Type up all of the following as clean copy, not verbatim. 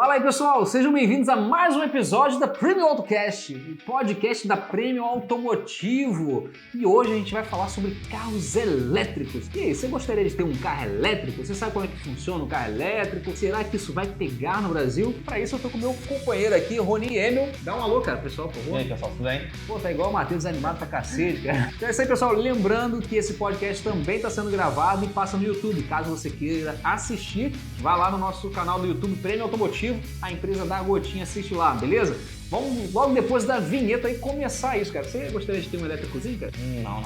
Fala aí, pessoal, sejam bem-vindos a mais um episódio da Premium Autocast, o podcast da Premium Automotivo. E hoje a gente vai falar sobre carros elétricos. E aí, você gostaria de ter um carro elétrico? Você sabe como é que funciona um carro elétrico? Será que isso vai pegar no Brasil? Para isso eu tô com o meu companheiro aqui, Rony Emel. Dá um alô, cara, pessoal, por favor. E aí, pessoal, tudo bem? Pô, tá igual o Matheus animado pra cacete, cara. Então é isso aí, pessoal. Lembrando que esse podcast também tá sendo gravado e passa no YouTube. Caso você queira assistir, vá lá no nosso canal do YouTube Premium Automotivo, a empresa da Gotinha, assiste lá, beleza? Vamos logo depois da vinheta aí começar isso, cara. Você gostaria de ter um elétricozinho, cara? Não.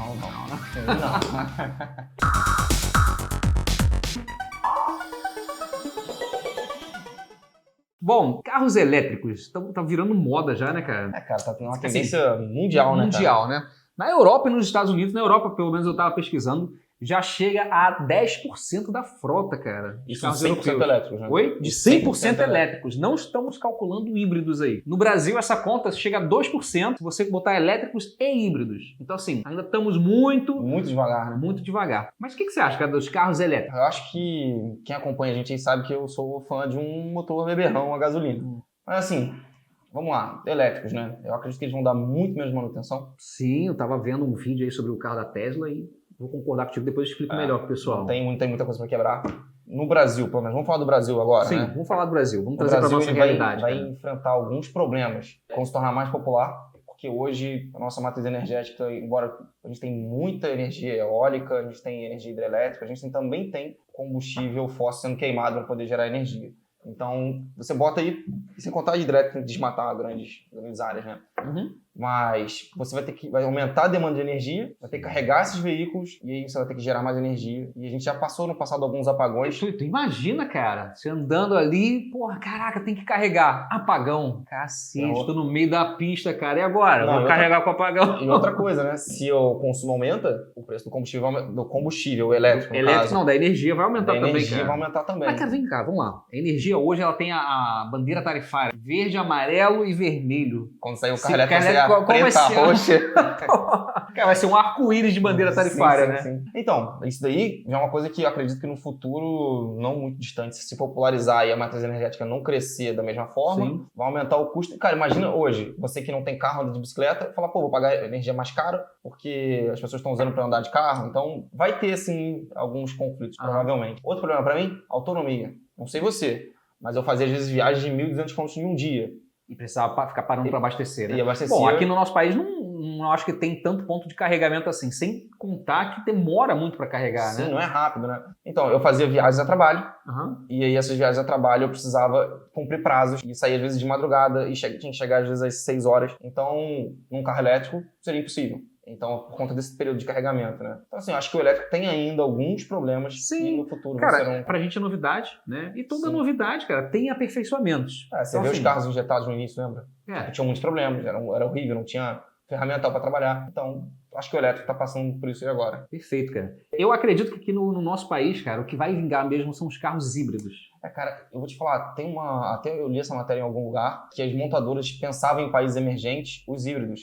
Bom, carros elétricos tá virando moda já, né, cara? Cara, tá tendo uma tendência mundial, né? Mundial, né? Na Europa e nos Estados Unidos, na Europa, pelo menos eu tava pesquisando, já chega a 10% da frota, cara. Isso de 100% elétricos, né? Oi? De 100% elétricos. Não estamos calculando híbridos aí. No Brasil, essa conta chega a 2% se você botar elétricos e híbridos. Então, assim, ainda estamos muito devagar, né? Muito devagar. Mas o que você acha, cara, dos carros elétricos? Eu acho que quem acompanha a gente aí sabe que eu sou fã de um motor beberrão a gasolina. Mas, assim, vamos lá, elétricos, né? Eu acredito que eles vão dar muito menos manutenção. Sim, eu tava vendo um vídeo aí sobre o carro da Tesla e vou concordar contigo, depois eu explico melhor pro pessoal. Não tem muita coisa para quebrar. No Brasil, pelo menos, vamos falar do Brasil agora, Sim, né? Vamos falar do Brasil, vamos O trazer para Brasil nossa realidade. vai enfrentar alguns problemas, vão se tornar mais popular, porque hoje a nossa matriz energética, embora a gente tenha muita energia eólica, a gente tem energia hidrelétrica, a gente também tem combustível fóssil sendo queimado para poder gerar energia. Então, você bota aí, sem contar de hidrelétrica, desmatar grandes áreas, né? Mas você vai aumentar a demanda de energia, vai ter que carregar esses veículos e aí você vai ter que gerar mais energia. E a gente já passou no passado alguns apagões. Tu imagina, cara, você andando ali, porra, caraca, tem que carregar. Apagão. Cacete, tô no meio da pista, cara. E agora? Vou carregar com o apagão. E outra coisa, né? Se o consumo aumenta, o preço do combustível elétrico, da energia vai aumentar também, cara. Da energia vai aumentar também. Mas, cara, vem cá, vamos lá. A energia hoje, ela tem a bandeira tarifária verde, amarelo e vermelho. Quando sair o carro elétrico, vai ser a preta, roxa. Cara, vai ser um arco-íris de bandeira tarifária, né? Sim. Então, isso daí já é uma coisa que eu acredito que no futuro, não muito distante, se popularizar e a matriz energética não crescer da mesma forma, vai aumentar o custo. Cara, imagina hoje, você que não tem carro, anda de bicicleta, fala, pô, vou pagar energia mais cara porque as pessoas estão usando para andar de carro. Então, vai ter, sim, alguns conflitos, provavelmente. Outro problema para mim, autonomia. Não sei você, mas eu fazia, às vezes, viagens de 1.200 km em um dia. E precisava ficar parando para abastecer, né? E abastecer. Bom, aqui no nosso país não acho que tem tanto ponto de carregamento assim, sem contar que demora muito para carregar, né? Sim, não é rápido, né? Então, eu fazia viagens a trabalho, e aí essas viagens a trabalho eu precisava cumprir prazos, e sair às vezes de madrugada, e tinha que chegar às vezes às 6 horas. Então, num carro elétrico, seria impossível. Então, por conta desse período de carregamento, né? Então, assim, eu acho que o elétrico tem ainda alguns problemas e no futuro serão... pra gente é novidade, né? E toda novidade, cara, tem aperfeiçoamentos. Você vê os carros injetados no início, lembra? Tinham muitos problemas, era horrível, não tinha ferramental para trabalhar. Então, acho que o elétrico está passando por isso agora. Perfeito, cara. Eu acredito que aqui no nosso país, cara, o que vai vingar mesmo são os carros híbridos. Cara, eu vou te falar, até eu li essa matéria em algum lugar, que as montadoras pensavam em países emergentes os híbridos.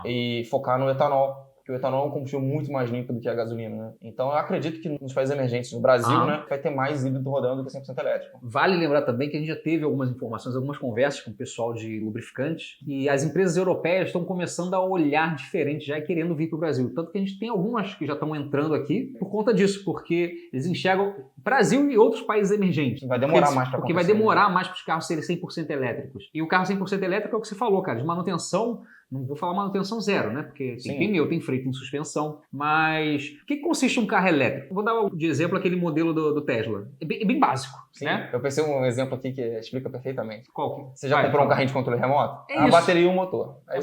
E focar no etanol, porque o etanol é um combustível muito mais limpo do que a gasolina, né? Então eu acredito que nos países emergentes, no Brasil, né, vai ter mais híbrido rodando do que 100% elétrico. Vale lembrar também que a gente já teve algumas informações, algumas conversas com o pessoal de lubrificantes, e as empresas europeias estão começando a olhar diferente, já querendo vir para o Brasil. Tanto que a gente tem algumas que já estão entrando aqui por conta disso, porque eles enxergam Brasil e outros países emergentes. Vai demorar mais para acontecer. Porque vai demorar mais para os carros serem 100% elétricos. E o carro 100% elétrico é o que você falou, cara, de manutenção. Não vou falar manutenção zero, né? Porque tem pneu, tem freio, tem suspensão. Mas o que consiste um carro elétrico? Vou dar de exemplo aquele modelo do Tesla. É bem básico, né? Eu pensei um exemplo aqui que explica perfeitamente. Qual? Você já comprou um carrinho de controle remoto? A bateria e o motor. A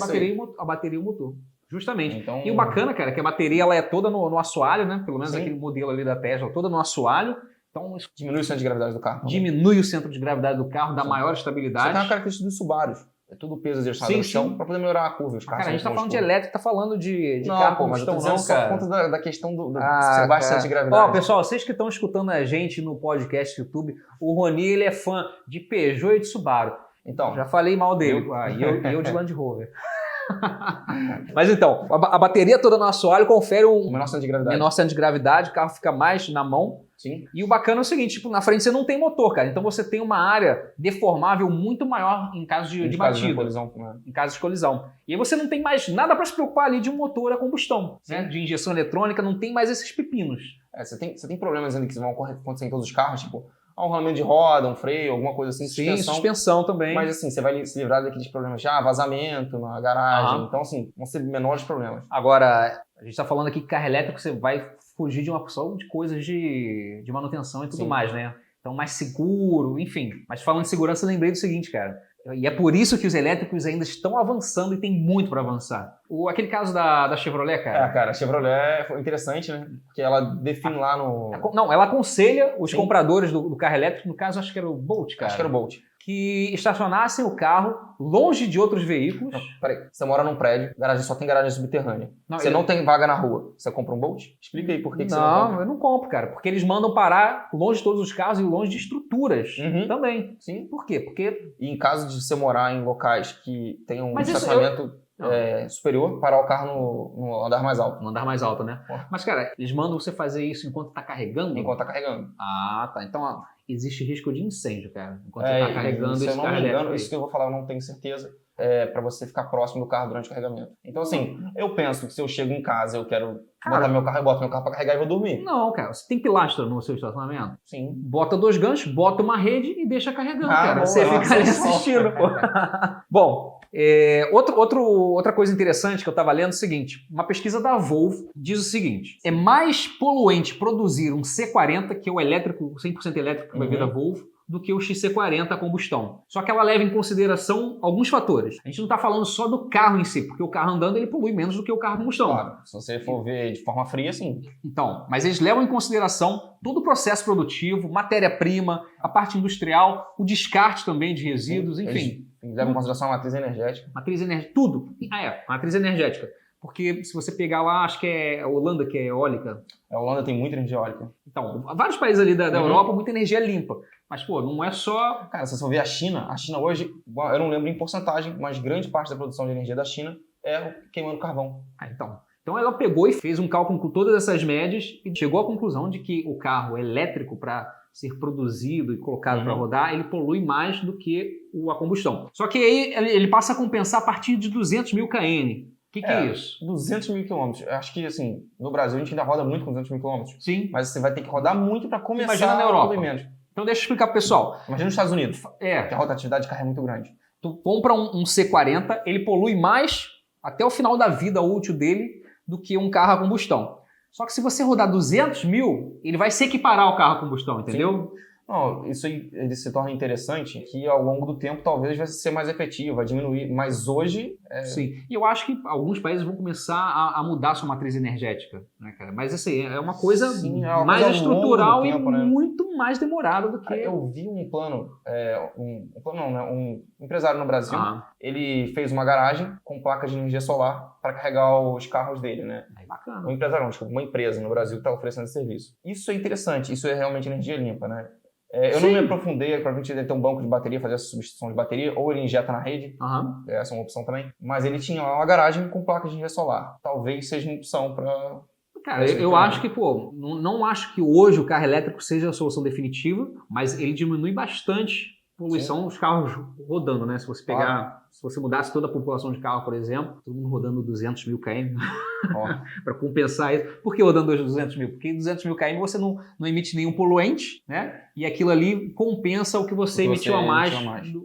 bateria e o motor. Justamente. Então... E o bacana, cara, é que a bateria ela é toda no assoalho, né? Pelo menos aquele modelo ali da Tesla, toda no assoalho. Então, diminui o centro de gravidade do carro. Diminui o centro de gravidade do carro, dá maior estabilidade. Isso tem uma característica dos Subarus. É tudo peso exercido no chão para poder melhorar a curva. Os carros, cara, a gente tá falando de elétrico, tá falando de não, carro, mas eu tô dizendo só por conta da questão do baixo centro de gravidade. Ó, pessoal, vocês que estão escutando a gente no podcast YouTube, o Rony, ele é fã de Peugeot e de Subaru. Então, já falei mal dele. E eu de Land Rover. Mas então, a bateria toda no assoalho confere um Menor centro de gravidade. menor centro de gravidade, o carro fica mais na mão. Sim. E o bacana é o seguinte, tipo, na frente você não tem motor, cara. Então você tem uma área deformável muito maior em caso de batida. Colisão, né? Em caso de colisão. E aí você não tem mais nada para se preocupar ali de um motor a combustão, né? De injeção eletrônica, não tem mais esses pepinos. Você tem problemas ali que vão acontecer em todos os carros, tipo, um rolamento de roda, um freio, alguma coisa assim, Sim, suspensão também. Mas assim, você vai se livrar daqueles problemas de vazamento na garagem. Aham. Então, assim, vão ser menores problemas. Agora, a gente está falando aqui que carro elétrico você vai fugir de uma porção de coisas de manutenção e tudo Sim. mais, né? Então, mais seguro, enfim. Mas falando de segurança, eu lembrei do seguinte, cara. E é por isso que os elétricos ainda estão avançando e tem muito para avançar. Aquele caso da Chevrolet, cara. Cara, a Chevrolet foi interessante, né? Porque ela define lá no... Não, ela aconselha os Sim. compradores do carro elétrico, no caso acho que era o Bolt, cara. Acho que era o Bolt. Que estacionassem o carro longe de outros veículos. Não, peraí, você mora num prédio, só tem garagem subterrânea. Você não tem vaga na rua, você compra um Bolt? Explica aí por que você não compra. Eu não compro, cara. Porque eles mandam parar longe de todos os carros e longe de estruturas também. Sim. Por quê? Porque... E em caso de você morar em locais que tenham um Mas isso estacionamento superior, parar o carro no andar mais alto. No andar mais alto, né? Porra. Mas, cara, eles mandam você fazer isso enquanto tá carregando? Enquanto tá carregando. Ah, tá. Então, ó, existe risco de incêndio, cara. Enquanto você tá carregando se eu esse não carro me engano, elétrico. isso que eu vou falar eu não tenho certeza. Para você ficar próximo do carro durante o carregamento. Então, assim, eu penso que se eu chego em casa, eu quero botar meu carro, eu boto meu carro pra carregar e vou dormir. Não, cara. Você tem pilastra no seu estacionamento? Sim. Bota 2 ganchos, bota uma rede e deixa carregando, cara. Bom, Você fica ali assistindo, pô. Bom, outra coisa interessante que eu estava lendo é o seguinte. Uma pesquisa da Volvo diz o seguinte. É mais poluente produzir um C40, que é o elétrico, 100% elétrico que vai vir da Volvo, do que o XC40 a combustão. Só que ela leva em consideração alguns fatores. A gente não está falando só do carro em si, porque o carro andando ele polui menos do que o carro a combustão. Claro, se você for ver de forma fria, sim. Então, mas eles levam em consideração todo o processo produtivo, matéria-prima, a parte industrial, o descarte também de resíduos, enfim. Eles levam em consideração a matriz energética. Matriz energética, tudo. Matriz energética. Porque se você pegar lá, acho que é a Holanda que é eólica. A Holanda tem muita energia eólica. Então, vários países ali da Europa, muita energia limpa. Mas, pô, não é só... Cara, se você for ver a China hoje, eu não lembro em porcentagem, mas grande parte da produção de energia da China é queimando carvão. Então ela pegou e fez um cálculo com todas essas médias e chegou à conclusão de que o carro elétrico, para ser produzido e colocado para rodar, ele polui mais do que a combustão. Só que aí ele passa a compensar a partir de 200 mil km. O que é isso? 200 mil quilômetros. Eu acho que, assim, no Brasil a gente ainda roda muito com 200 mil quilômetros. Sim. Mas você vai ter que rodar muito para começar Imagina na Europa. a menos. Então deixa eu explicar pro pessoal. Imagina nos Estados Unidos, que a rotatividade de carro é muito grande. Tu compra um C40, ele polui mais até o final da vida útil dele do que um carro a combustão. Só que se você rodar 200 mil, ele vai se equiparar ao carro a combustão, entendeu? Sim. Não, isso aí ele se torna interessante que ao longo do tempo talvez vai ser mais efetivo, vai diminuir, mas hoje... Sim, e eu acho que alguns países vão começar a mudar sua matriz energética, né, cara? Mas assim, é uma coisa mais estrutural tempo, e muito mais demorada do que... Eu vi um plano, um empresário no Brasil, ele fez uma garagem com placas de energia solar para carregar os carros dele, né? É bacana. Um empresário não, desculpa, uma empresa no Brasil que está oferecendo esse serviço. Isso é interessante, isso é realmente energia limpa, né? Eu não me aprofundei, provavelmente ele tem um banco de bateria, fazer essa substituição de bateria, ou ele injeta na rede, essa é uma opção também. Mas ele tinha lá uma garagem com placas de energia solar. Talvez seja uma opção para... Cara, eu acho que, não acho que hoje o carro elétrico seja a solução definitiva, mas ele diminui bastante a poluição dos carros rodando, né? Se você pegar, se você mudasse toda a população de carro, por exemplo, todo mundo rodando 200 mil km para compensar isso. Por que rodando 200 mil? Porque 200 mil km você não emite nenhum poluente, né? E aquilo ali compensa o que você emitiu a mais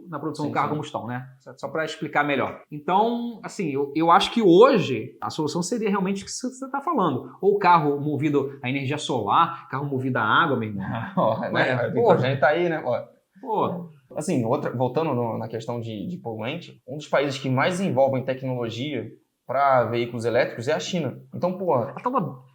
na produção do carro a combustão, né? Só para explicar melhor. Então, assim, eu acho que hoje a solução seria realmente o que você está falando. Ou carro movido a energia solar, carro movido a água, meu irmão. O hidrogênio tá aí, né? Assim, voltando na questão de poluente, um dos países que mais envolvem tecnologia para veículos elétricos é a China. Então,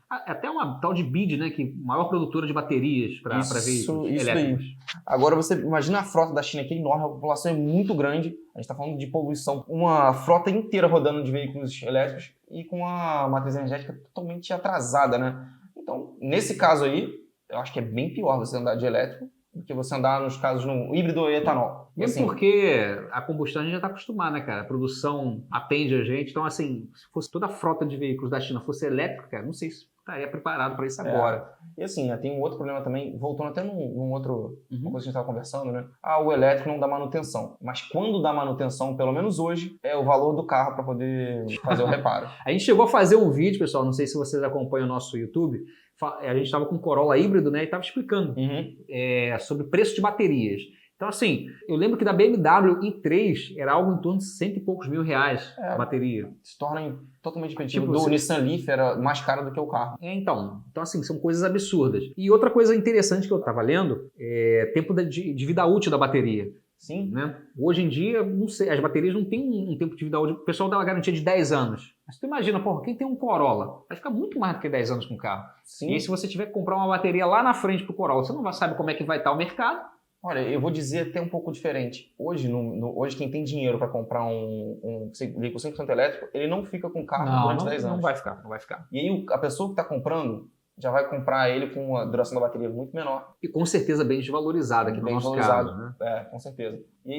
até uma tal de BYD, né, que é a maior produtora de baterias para veículos elétricos. Agora você imagina a frota da China, que é enorme, a população é muito grande, a gente está falando de poluição, uma frota inteira rodando de veículos elétricos e com a matriz energética totalmente atrasada, né? Então, nesse caso aí, eu acho que é bem pior você andar de elétrico do que você andar, nos casos, no híbrido e etanol. Mesmo Assim, porque a combustão a gente já está acostumado, né, cara? A produção atende a gente. Então, assim, se fosse toda a frota de veículos da China fosse elétrica, cara, não sei se estaria preparado para isso agora. E assim, né, tem um outro problema também, voltando até num outro, uma Uhum. coisa que a gente estava conversando, né? O elétrico não dá manutenção. Mas quando dá manutenção, pelo menos hoje, é o valor do carro para poder fazer o reparo. A gente chegou a fazer um vídeo, pessoal, não sei se vocês acompanham o nosso YouTube, a gente estava com Corolla híbrido, né, e estava explicando sobre preço de baterias. Então, assim, eu lembro que da BMW i3 era algo em torno de 100 e poucos mil reais a bateria. Se torna totalmente competitivo. Tipo, do Nissan Leaf era mais caro do que o carro. Então, assim, são coisas absurdas. E outra coisa interessante que eu estava lendo é tempo de vida útil da bateria. Sim. Né? Hoje em dia, não sei, as baterias não têm um tempo de vida útil. O pessoal dá uma garantia de 10 anos. Mas tu imagina, porra, quem tem um Corolla vai ficar muito mais do que 10 anos com o carro. Sim. E aí, se você tiver que comprar uma bateria lá na frente pro Corolla, você não sabe como é que vai estar o mercado. Olha, eu vou dizer até um pouco diferente. Hoje, hoje quem tem dinheiro para comprar um veículo 100% elétrico, ele não fica com o carro durante 10 anos. Não vai ficar. E aí a pessoa que está comprando já vai comprar ele com uma duração da bateria muito menor. E com certeza bem desvalorizada aqui no nosso caso. Né? Com certeza. E aí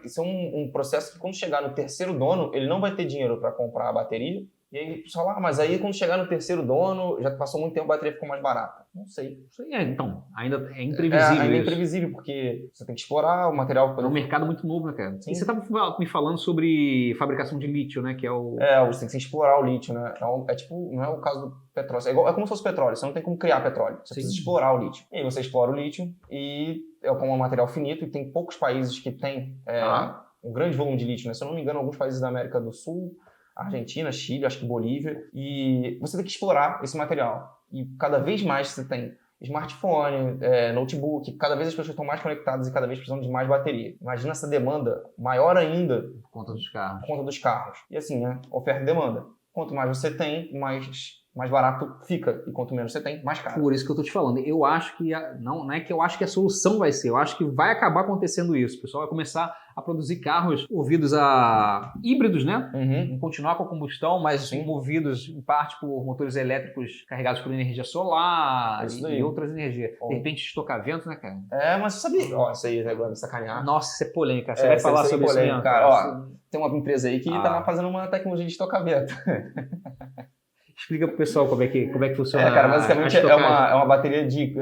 isso é um processo que quando chegar no terceiro dono, ele não vai ter dinheiro para comprar a bateria. E aí o pessoal fala, mas aí quando chegar no terceiro dono, já passou muito tempo, a bateria ficou mais barata. Não sei. Então, ainda é imprevisível. Ainda é imprevisível, porque você tem que explorar o material. É um mercado muito novo, né, cara? Sim. E você estava me falando sobre fabricação de lítio, né? Que é o... Você tem que explorar o lítio, né? Tipo, não é o caso do petróleo. É como se fosse petróleo, você não tem como criar petróleo. Você precisa explorar o lítio. E aí você explora o lítio e é como um material finito e tem poucos países que têm um grande volume de lítio, né? Se eu não me engano, alguns países da América do Sul, Argentina, Chile, acho que Bolívia, e você tem que explorar esse material. E cada vez mais você tem smartphone, notebook, cada vez as pessoas estão mais conectadas e cada vez precisam de mais bateria. Imagina essa demanda maior ainda por conta dos carros. Por conta dos carros. E assim, né? Oferta e demanda. Quanto mais você tem, mais barato fica. E quanto menos você tem, mais caro. Por isso que eu tô te falando. Eu acho que... Não é que eu acho que a solução vai ser. Eu acho que vai acabar acontecendo isso. O pessoal vai começar a produzir carros movidos a híbridos, né? Vão continuar com a combustão, mas movidos em parte por motores elétricos carregados por energia solar e outras energias. De repente, estocavento, né, cara? Mas você sabia... isso aí agora me sacanear. Nossa, isso é polêmica. Você vai falar sobre isso mesmo, cara. Tem uma empresa aí que tá fazendo uma tecnologia de estocamento. Explica pro pessoal como é que funciona. Cara, basicamente é uma bateria de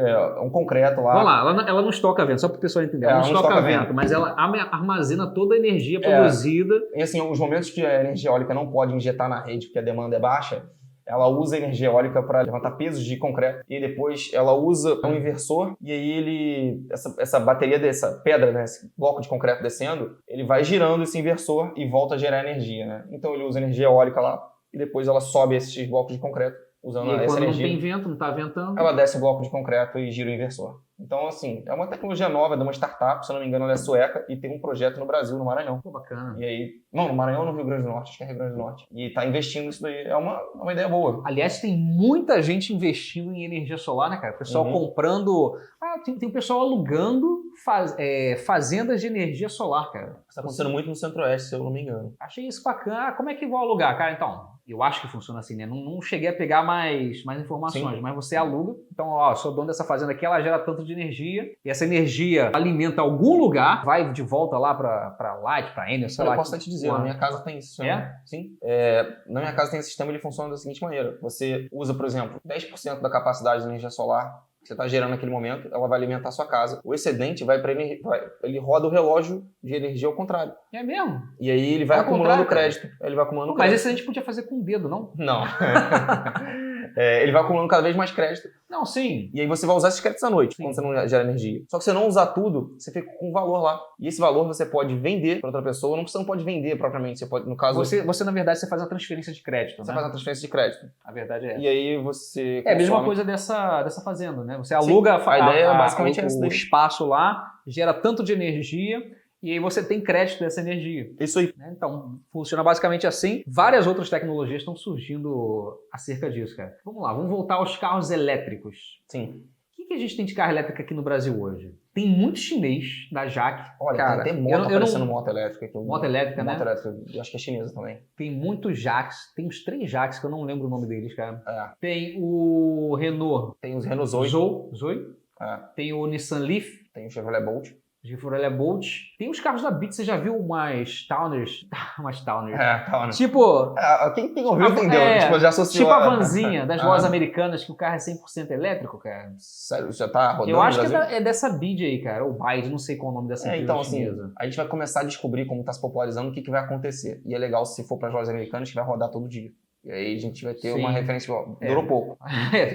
um concreto lá. Vamos lá, ela não estoca vento, só para o pessoal entender. Ela não estoca vento, mas ela armazena toda a energia produzida. E assim, os momentos que a energia eólica não pode injetar na rede porque a demanda é baixa, ela usa a energia eólica para levantar pesos de concreto e depois ela usa um inversor e aí essa bateria dessa pedra, né, esse bloco de concreto descendo, ele vai girando esse inversor e volta a gerar energia, né? Então ele usa energia eólica lá e depois ela sobe esses blocos de concreto usando essa energia. Quando não tem vento, não está ventando, ela desce o bloco de concreto e gira o inversor. Então, assim, é uma tecnologia nova de uma startup, se eu não me engano, ela é sueca e tem um projeto no Brasil, no Maranhão. Pô, bacana. E aí, no Maranhão ou no Rio Grande do Norte, acho que é Rio Grande do Norte. E está investindo nisso daí. É uma ideia boa. Aliás, tem muita gente investindo em energia solar, né, cara? O pessoal comprando... tem o pessoal alugando fazendas de energia solar, cara. Está acontecendo muito no Centro-Oeste, se eu não me engano. Achei isso bacana. Como é que vou alugar, cara? Então, eu acho que funciona assim, né? Não cheguei a pegar mais informações, mas você aluga. Então, sou dono dessa fazenda aqui, ela gera tanto de energia, e essa energia alimenta algum lugar, vai de volta lá para Light, para Enel, sei lá. Eu posso te dizer, na minha casa tem esse sistema. Sim. Na minha casa tem esse sistema, ele funciona da seguinte maneira. Você usa, por exemplo, 10% da capacidade de energia solar que você está gerando naquele momento, ela vai alimentar a sua casa. O excedente vai para ele roda o relógio de energia ao contrário. É mesmo? E aí ele vai acumulando crédito. Mas esse a gente podia fazer com o dedo, não? Não. Ele vai acumulando cada vez mais crédito. Não, sim. E aí você vai usar esses créditos à noite, quando você não gera energia. Só que se você não usar tudo, você fica com um valor lá. E esse valor você pode vender para outra pessoa, você não pode vender propriamente. Você pode, no caso... Você na verdade, você faz a transferência de crédito, Você faz a transferência de crédito. A verdade é essa. E aí você... É a mesma coisa dessa fazenda, né? Você aluga a ideia basicamente o espaço lá, gera tanto de energia... E aí você tem crédito dessa energia. Isso aí. Então, funciona basicamente assim. Várias outras tecnologias estão surgindo acerca disso, cara. Vamos lá, vamos voltar aos carros elétricos. Sim. O que a gente tem de carro elétrico aqui no Brasil hoje? Tem muito chinês da Jaque. Olha, cara, tem moto aparecendo moto elétrica aqui. Moto elétrica, né? Moto elétrica, eu acho que é chinesa também. Tem muitos Jaques, tem uns 3 Jaques que eu não lembro o nome deles, cara. É. Tem o Renault. Tem os Renault Zoe. Zoe. Tem o Nissan Leaf. Tem o Chevrolet Bolt. Chevrolet Bolt. Tem os carros da Beat, você já viu umas Towners? Umas Towners. Tá, Tipo... quem ouviu entendeu. Tipo, já associou tipo a vanzinha das lojas americanas, que o carro é 100% elétrico, cara. Sério, já tá rodando Eu acho no que Brasil? é dessa BID aí, cara. Ou BID, não sei qual é o nome dessa empresa Então, assim, chinesa. a gente vai começar a descobrir como tá se popularizando, o que vai acontecer. E é legal se for para as lojas americanas, que vai rodar todo dia. E aí a gente vai ter uma referência. Durou pouco.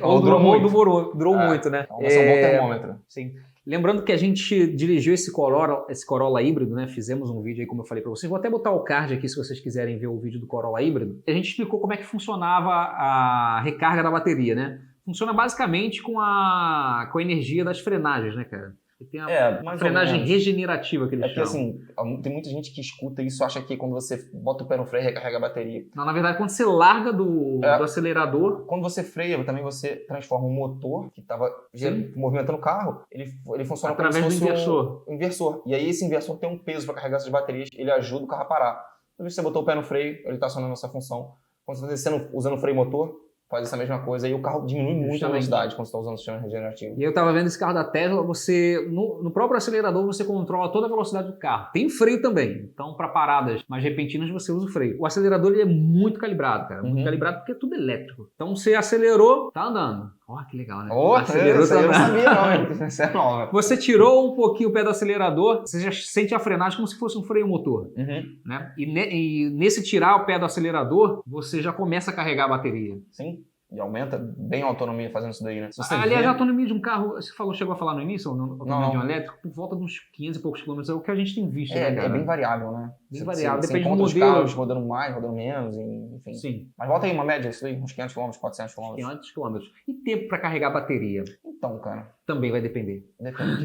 Ou durou muito, né? Então vai ser um bom termômetro. Sim. Lembrando que a gente dirigiu esse Corolla híbrido, né? Fizemos um vídeo aí, como eu falei para vocês. Vou até botar o card aqui se vocês quiserem ver o vídeo do Corolla híbrido. A gente explicou como é que funcionava a recarga da bateria, né? Funciona basicamente com a energia das frenagens, né, cara? Tem a frenagem regenerativa que eles chamam. Assim, tem muita gente que escuta isso e acha que quando você bota o pé no freio, recarrega a bateria. Não, na verdade, quando você larga do acelerador... Quando você freia, também você transforma um motor que estava movimentando o carro, ele funciona através como se fosse do inversor. E aí esse inversor tem um peso para carregar essas baterias, ele ajuda o carro a parar. Quando você botou o pé no freio, ele está acionando essa função. Quando você está usando o freio motor, faz essa mesma coisa, e o carro diminui muito a velocidade quando você está usando o sistema regenerativo. E eu estava vendo esse carro da Tesla, você no próprio acelerador você controla toda a velocidade do carro. Tem freio também, então para paradas mais repentinas você usa o freio. O acelerador ele é muito calibrado, cara, muito calibrado porque é tudo elétrico. Então você acelerou, tá andando. Olha que legal, né? Acelerou, tá andando. Eu não sabia não, isso é nova. Você tirou um pouquinho o pé do acelerador, você já sente a frenagem como se fosse um freio motor. Né? E nesse tirar o pé do acelerador, você já começa a carregar a bateria. Sim. E aumenta bem a autonomia fazendo isso daí, né? Aliás, a autonomia de um carro, você chegou a falar no início, a autonomia de um elétrico, por volta de uns 500 e poucos quilômetros, é o que a gente tem visto, né, cara? É bem variável, né? Bem variável, você depende do modelo. Os modelo. carros rodando mais, rodando menos, enfim. Sim. Mas volta aí uma média, isso daí, uns 500 km, 400 km. 500 km. E tempo para carregar a bateria? Então, cara... Também vai depender.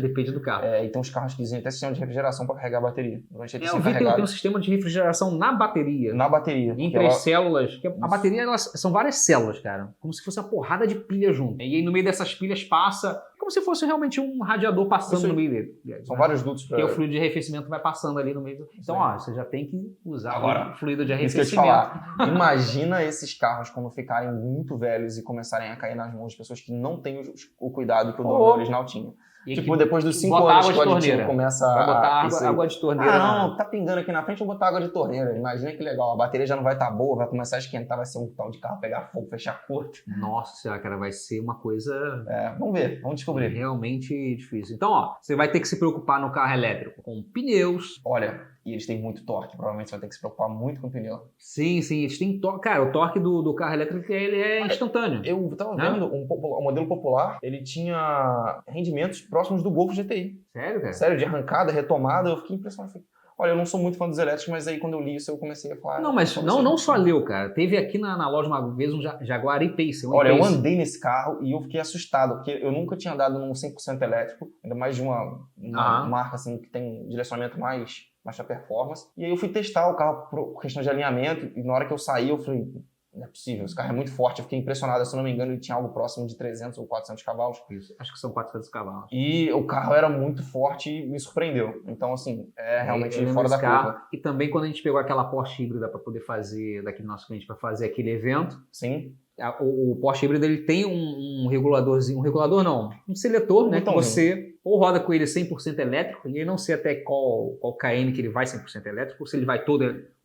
Depende do carro. E tem uns carros que dizem até sistema de refrigeração para carregar a bateria. Durante a eu vi que tem um sistema de refrigeração na bateria. Na bateria. Entre as células. A bateria, são várias células, cara. Como se fosse uma porrada de pilha junto. E aí no meio dessas pilhas passa... Como se fosse realmente um radiador passando no meio dele. São vários dutos para... Porque o fluido de arrefecimento vai passando ali no meio. Então, você já tem que usar o fluido de arrefecimento. Isso que eu te falar. Imagina esses carros quando ficarem muito velhos e começarem a cair nas mãos de pessoas que não têm o cuidado que o dono original tinha. Tipo, depois dos 5 anos que o aditivo começa a botar água de torneira. Não, tá pingando aqui na frente, eu vou botar água de torneira. Imagina que legal, a bateria já não vai estar boa, vai começar a esquentar, vai ser um tal de carro pegar fogo, fechar curto. Nossa, cara, vai ser uma coisa... vamos ver, vamos descobrir. Realmente difícil. Então, você vai ter que se preocupar no carro elétrico com pneus. Olha, e eles têm muito torque, provavelmente você vai ter que se preocupar muito com o pneu. Sim, eles têm torque. Cara, o torque do carro elétrico ele é instantâneo. Eu tava vendo um modelo popular, ele tinha rendimentos próximos do Golf GTI. Sério, cara? Sério, de arrancada, retomada, eu fiquei impressionado. Olha, eu não sou muito fã dos elétricos, mas aí quando eu li isso eu comecei a falar... Não, mas não só leu, cara. Teve aqui na loja uma vez um Jaguar E-Pace. Olha, eu andei nesse carro e eu fiquei assustado, porque eu nunca tinha andado num 100% elétrico, ainda mais de uma marca assim que tem direcionamento mais para performance. E aí eu fui testar o carro por questão de alinhamento e na hora que eu saí eu falei... Não é possível, esse carro é muito forte. Eu fiquei impressionado, se não me engano, ele tinha algo próximo de 300 ou 400 cavalos. Isso, acho que são 400 cavalos. E o carro era muito forte e me surpreendeu. Então, assim, realmente fora da curva. E também quando a gente pegou aquela Porsche híbrida para poder fazer, daquele nosso cliente, para fazer aquele evento. Sim. O Porsche híbrido ele tem um reguladorzinho, um seletor, né? Que você ou roda com ele 100% elétrico, e eu não sei até qual KM que ele vai 100% elétrico, ou se ele vai o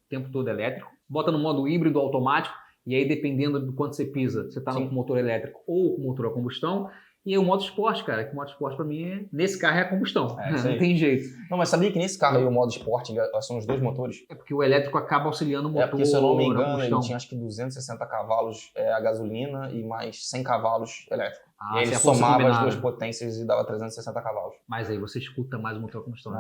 tempo todo elétrico. Bota no modo híbrido automático. E aí, dependendo do quanto você pisa, você tá com motor elétrico ou com motor a combustão. E aí o modo esporte, cara, que o modo esporte pra mim, nesse carro é a combustão. Não tem jeito. Não, mas sabia que nesse carro aí o modo esporte são os dois motores? É porque o elétrico acaba auxiliando o motor. Porque se eu não me engano, ele tinha acho que 260 cavalos a gasolina e mais 100 cavalos elétrico. E aí ele somava as duas potências e dava 360 cavalos. Mas aí você escuta mais o motor a combustão.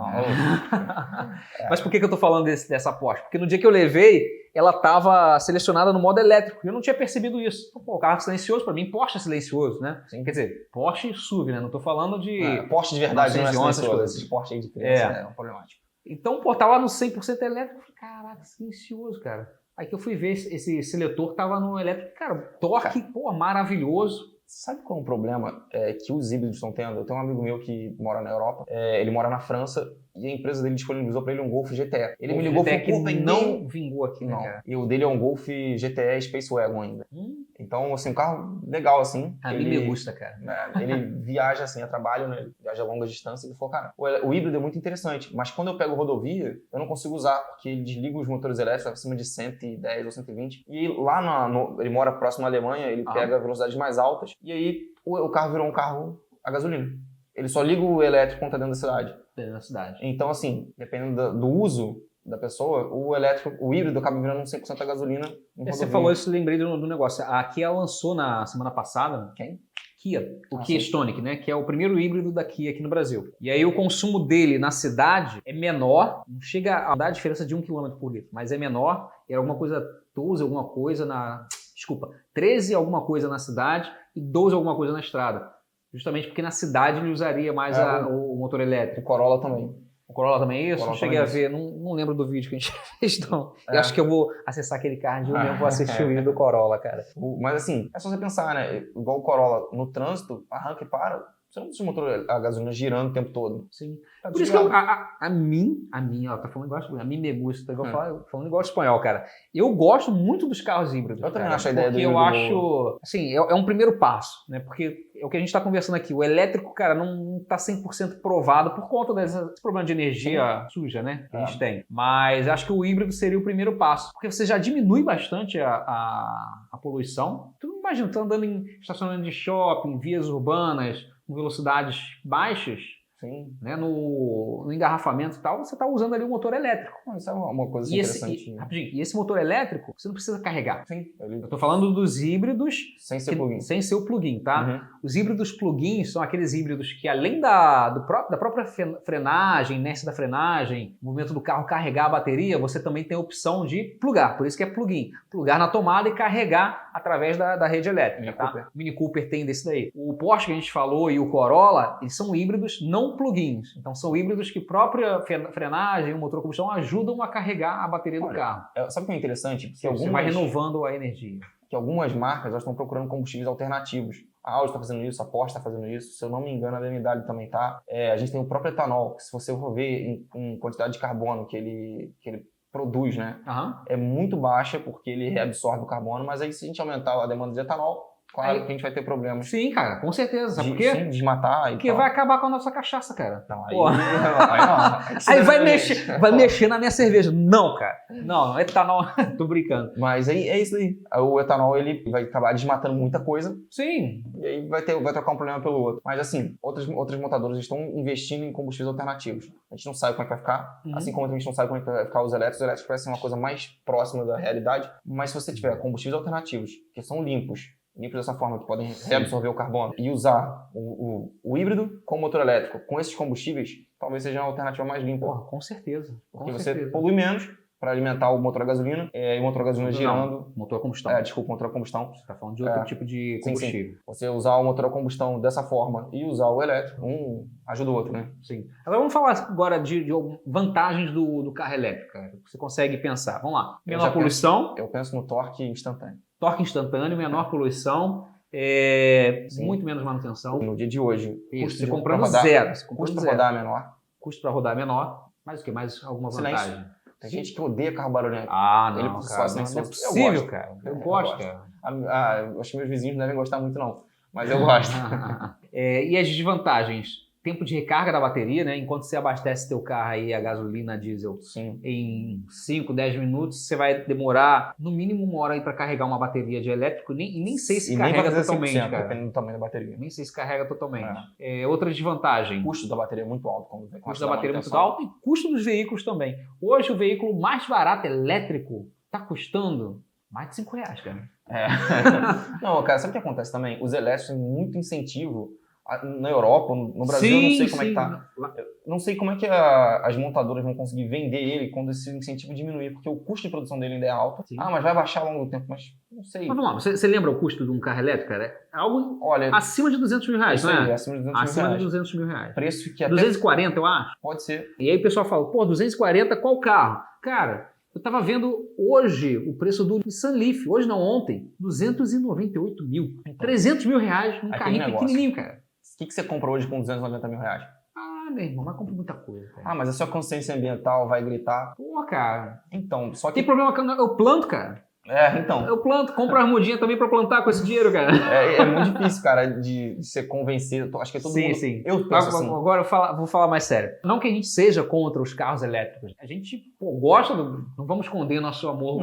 Mas por que eu tô falando dessa Porsche? Porque no dia que eu levei, ela estava selecionada no modo elétrico. E eu não tinha percebido isso. O carro é silencioso, para mim, Porsche é silencioso, né? Sim. Quer dizer, Porsche e SUV, né? Não tô falando de... Porsche de verdade não é silencioso. Esses Porsche aí de criança é um problemático. Então, tava no 100% elétrico. Eu falei, caraca, silencioso, cara. Aí que eu fui ver esse seletor, tava no elétrico. Cara, torque, maravilhoso. Sabe qual é o problema que os híbridos estão tendo? Eu tenho um amigo meu que mora na Europa, ele mora na França, e a empresa dele disponibilizou para ele um Golf GTE. Ele me ligou e falou, que não vingou aqui, né, cara? E o dele é um Golf GTE Space Wagon ainda. Então Então, assim, um carro legal, assim. A mim me gusta, cara. Ele viaja, assim, a trabalho, né? Ele viaja a longa distância. Ele falou, cara, o híbrido é muito interessante, mas quando eu pego rodovia, eu não consigo usar, porque ele desliga os motores elétricos acima de 110 ou 120. E lá ele mora próximo à Alemanha, ele pega velocidades mais altas. E aí, o carro virou um carro a gasolina. Ele só liga o elétrico quando tá dentro da cidade. Dentro da cidade. Então, assim, dependendo do uso da pessoa, o híbrido acaba virando um 100% a gasolina. Você falou isso, lembrei do negócio. A Kia lançou na semana passada. Quem? Kia, Kia Stonic, né? Que é o primeiro híbrido da Kia aqui no Brasil. E aí o consumo dele na cidade é menor, não chega a dar a diferença de 1 km por litro, mas é menor, era alguma coisa, 12 alguma coisa na... Desculpa, 13 alguma coisa na cidade e 12 alguma coisa na estrada. Justamente porque na cidade ele usaria mais o motor elétrico. O Corolla também. O Corolla também é isso? Corolla Não cheguei a ver, não lembro do vídeo que a gente fez, não. Eu acho que eu vou acessar aquele card e eu mesmo vou assistir o vídeo do Corolla, cara. Mas assim, é só você pensar, né? Igual o Corolla, no trânsito, arranca e para. Você não precisa de motor a gasolina girando o tempo todo. Sim. Por isso que a mim, ó, tá falando igual, a mim me gusta, falando igual espanhol, cara. Eu gosto muito dos carros híbridos. Eu também acho a ideia do híbrido. Porque eu acho, assim, é um primeiro passo, né? Porque é o que a gente tá conversando aqui. O elétrico, cara, não tá 100% provado por conta desse problema de energia suja, né? Que a gente tem. Mas acho que o híbrido seria o primeiro passo. Porque você já diminui bastante a poluição. Tu imagina, tu andando em estacionamento de shopping, vias urbanas, com velocidades baixas, sim, né, no engarrafamento e tal, você está usando ali um motor elétrico. Isso é uma coisa interessante. E esse motor elétrico, você não precisa carregar. Sim. Eu estou falando dos híbridos... Sem ser plug-in. Sem ser o plug-in, tá? Uhum. Os híbridos plug-in são aqueles híbridos que, além da própria frenagem, inércia da frenagem, movimento do carro carregar a bateria, você também tem a opção de plugar. Por isso que é plug-in. Plugar na tomada e carregar através da rede elétrica. Tá? O Mini Cooper tem desse daí. O Porsche que a gente falou e o Corolla, eles são híbridos não plug-ins. Então são híbridos que própria frenagem, o motor a combustão ajudam a carregar a bateria do carro. Sabe o que é interessante? Porque você vai renovando a energia. Que algumas marcas elas estão procurando combustíveis alternativos. A Audi está fazendo isso, a Porsche está fazendo isso. Se eu não me engano, a BMW também está. A gente tem o próprio etanol, que se você for ver em quantidade de carbono que ele produz, né? É muito baixa porque ele reabsorve o carbono, mas aí se a gente aumentar a demanda de etanol, claro que a gente vai ter problemas. Sim, cara, com certeza. Sabe por quê? Sim, desmatar e porque vai acabar com a nossa cachaça, cara. Não, aí vai mexer na minha cerveja. Não, cara. Não, etanol. Tô brincando. Mas aí é isso aí. O etanol ele vai acabar desmatando muita coisa. Sim. E aí vai trocar um problema pelo outro. Mas assim, outras montadoras estão investindo em combustíveis alternativos. A gente não sabe como é que vai ficar. Assim como a gente não sabe como é que vai ficar os elétricos vai ser uma coisa mais próxima da realidade. Mas se você tiver combustíveis alternativos, que são limpos dessa forma, que podem reabsorver o carbono, e usar o híbrido com motor elétrico, com esses combustíveis, talvez seja uma alternativa mais limpa. Porra, com certeza. Porque você polui menos para alimentar o motor a gasolina, e o motor a gasolina girando... Motor a combustão. Desculpa, motor a combustão. Você está falando de outro tipo de combustível. Sim. Você usar o motor a combustão dessa forma e usar o elétrico, um ajuda o outro, né? Sim. Agora vamos falar agora de vantagens do carro elétrico, cara. Você consegue pensar. Vamos lá. Menor poluição. Eu penso no torque instantâneo. Torque instantâneo, menor poluição, muito menos manutenção. No dia de hoje, você comprando zero. Custo para rodar é menor. Custo para rodar é menor. Mais o que? Mais alguma vantagem? Tem gente que odeia carro barulhento. Não, cara. Não é possível, cara. Eu gosto, cara. Acho que meus vizinhos não devem gostar muito, não. Mas eu gosto. E as desvantagens? Tempo de recarga da bateria, né? Enquanto você abastece teu carro aí a gasolina, a diesel, em 5, 10 minutos, você vai demorar no mínimo 1 hora aí para carregar uma bateria de elétrico e nem sei se carrega totalmente, cara. Dependendo do tamanho da bateria. Nem sei se carrega totalmente. Outra desvantagem. O custo da bateria é muito alto. O custo da bateria é muito alto e custo dos veículos também. Hoje o veículo mais barato elétrico está custando mais de R$5, cara. Não, cara, sabe o que acontece também? Os elétricos têm muito incentivo. Na Europa, no Brasil, eu não sei como é que tá. Eu não sei como é que as montadoras vão conseguir vender ele quando esse incentivo diminuir, porque o custo de produção dele ainda é alto. Mas vai baixar ao longo do tempo, mas não sei. Mas vamos lá, você lembra o custo de um carro elétrico, cara? É algo acima de R$200 mil, não é? Acima de R$200 mil. Preço que até... 240, eu acho. Pode ser. E aí o pessoal fala, 240, qual carro? Cara, eu tava vendo hoje o preço do Nissan Leaf, hoje não, ontem, 298 mil. R$300 mil num carrinho pequenininho, cara. O que você compra hoje com R$290 mil? Meu irmão, mas compra muita coisa, cara. Mas a sua consciência ambiental vai gritar. Cara. Então, só que... Tem problema que eu planto, cara. Então. Eu planto, compro uma mudinha também pra plantar com esse dinheiro, cara. É muito difícil, cara, de ser convencido. Acho que todo mundo... Sim. Eu penso assim. Agora vou falar mais sério. Não que a gente seja contra os carros elétricos. A gente gosta Não vamos esconder nosso amor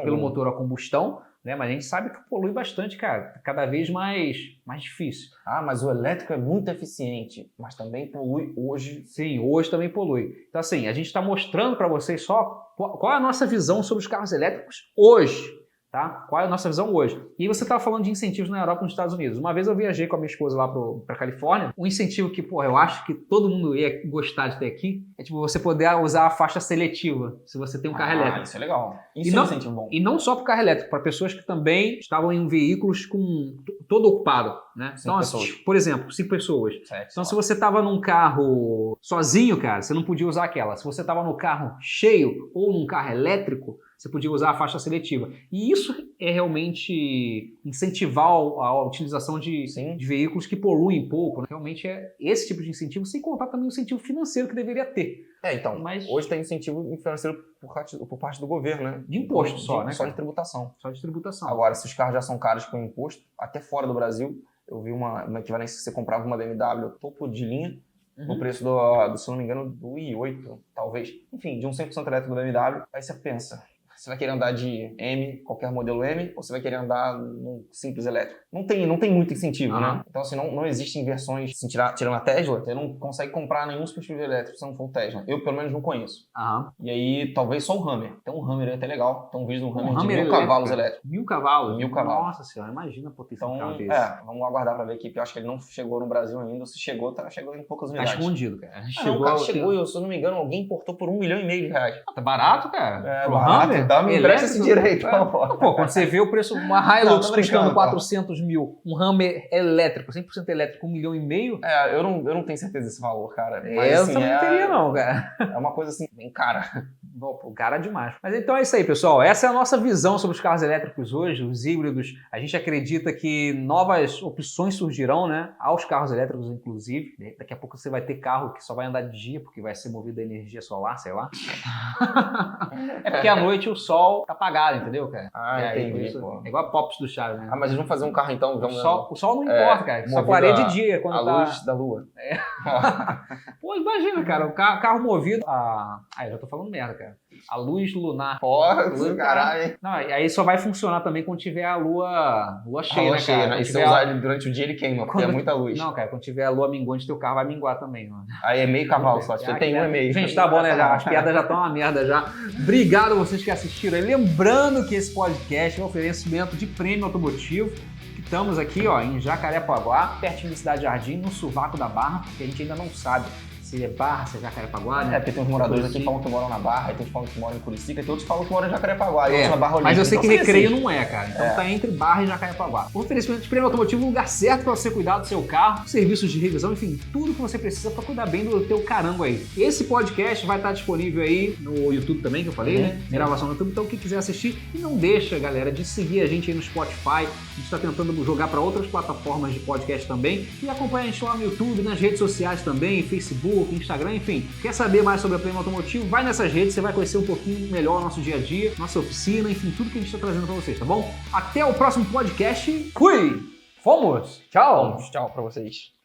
pelo motor a combustão, né? Mas a gente sabe que polui bastante, cara. Cada vez mais difícil. Mas o elétrico é muito eficiente, mas também polui hoje. Sim, hoje também polui. Então, assim, a gente está mostrando para vocês só qual é a nossa visão sobre os carros elétricos hoje. Tá? Qual é a nossa visão hoje? E você estava falando de incentivos na Europa e nos Estados Unidos. Uma vez eu viajei com a minha esposa lá para Califórnia. Um incentivo que, eu acho que todo mundo ia gostar de ter aqui é tipo você poder usar a faixa seletiva se você tem um carro elétrico. Isso é legal. Isso é um incentivo bom. E não só para o carro elétrico, para pessoas que também estavam em veículos com todo ocupado. Né? Então, por exemplo, 5 pessoas. Então, se você estava num carro sozinho, cara, você não podia usar aquela. Se você estava no carro cheio ou num carro elétrico, você podia usar a faixa seletiva. E isso é realmente incentivar a utilização de veículos que poluem pouco. Né? Realmente é esse tipo de incentivo, sem contar também o incentivo financeiro que deveria ter. Mas hoje tem incentivo financeiro por parte do governo, né? De imposto só, né? Só de tributação. Só de tributação. Agora, se os carros já são caros com imposto, até fora do Brasil, eu vi uma equivalência que você comprava uma BMW topo de linha, no preço do, se não me engano, do i8, talvez. Enfim, de um 100% elétrico da BMW. Aí você pensa, você vai querer andar de M, qualquer modelo M, ou você vai querer andar num simples elétrico? Não tem muito incentivo, né? Então, assim, não existem versões, assim, tirando a Tesla, você não consegue comprar nenhum dispositivo elétrico se não for o Tesla. Eu, pelo menos, não conheço. E aí, talvez só o Hammer. Então, o Hammer é até legal. Tem um vídeo do Hammer de 1000 cavalos elétricos. 1000 cavalos? 1000 cavalos. Nossa senhora, imagina a potência então, de carro desse. Vamos aguardar pra ver aqui, porque eu acho que ele não chegou no Brasil ainda. Se chegou, chegou em poucas unidades. Tá escondido, cara. O carro chegou, se eu não me engano, alguém importou por R$1,5 milhão. Tá barato, cara? Pro Hammer? Então, me empresta esse direito. Quando você vê o preço, uma Hilux custando 400 mil, um Hammer elétrico, 100% elétrico, R$1,5 milhão. Eu não tenho certeza desse valor, cara. Mas, assim, eu também não teria, não, cara. É uma coisa assim, bem cara. Cara demais. Mas então é isso aí, pessoal. Essa é a nossa visão sobre os carros elétricos hoje, os híbridos. A gente acredita que novas opções surgirão, né? Aos carros elétricos, inclusive. Daqui a pouco você vai ter carro que só vai andar de dia, porque vai ser movido a energia solar, sei lá. É porque à noite o sol tá apagado, entendeu, cara? Entendi, pô. É igual a Pops do Chaves, né? Mas eles vão fazer um carro então? O sol não importa, cara. Só clareia de dia. Quando a luz da lua. Pô, imagina, cara. O carro movido eu já tô falando merda, cara. A luz lunar. Porra, caralho. Não, aí só vai funcionar também quando tiver a lua cheia, né, cara? E se você usar ele durante o dia, ele queima, porque é muita luz. Não, cara, quando tiver a lua minguante, teu carro vai minguar também, mano. Aí é meio cavalo só, você tem 1,5. Gente, tá bom, né? As piadas já estão uma merda já. Obrigado a vocês que assistiram. E lembrando que esse podcast é um oferecimento de prêmio automotivo. Estamos aqui, em Jacarepaguá, pertinho da Cidade Jardim, no Sovaco da Barra, porque a gente ainda não sabe se é Barra, se é Jacarepaguá, né? Porque tem uns moradores aqui que falam que moram na Barra, tem outros que falam que moram em Curicica, tem outros que falam que moram em Jacarepaguá, e outros na Barra Olímpica. Mas eu sei que Recreio não é, cara. Então tá entre Barra e Jacarepaguá. O oferecimento de prêmio automotivo é um lugar certo para você cuidar do seu carro, serviços de revisão, enfim, tudo que você precisa para cuidar bem do teu carango aí. Esse podcast vai estar disponível aí no YouTube também, que eu falei, né? Gravação no YouTube, então quem quiser assistir, e não deixa, galera, de seguir a gente aí no Spotify. A gente está tentando jogar para outras plataformas de podcast também, e acompanha a gente lá no YouTube, nas redes sociais também, Facebook, Instagram, enfim. Quer saber mais sobre a Prêmio Automotivo? Vai nessas redes, você vai conhecer um pouquinho melhor o nosso dia a dia, nossa oficina, enfim, tudo que a gente está trazendo para vocês, tá bom? Até o próximo podcast. Fui! Fomos! Tchau! Tchau para vocês.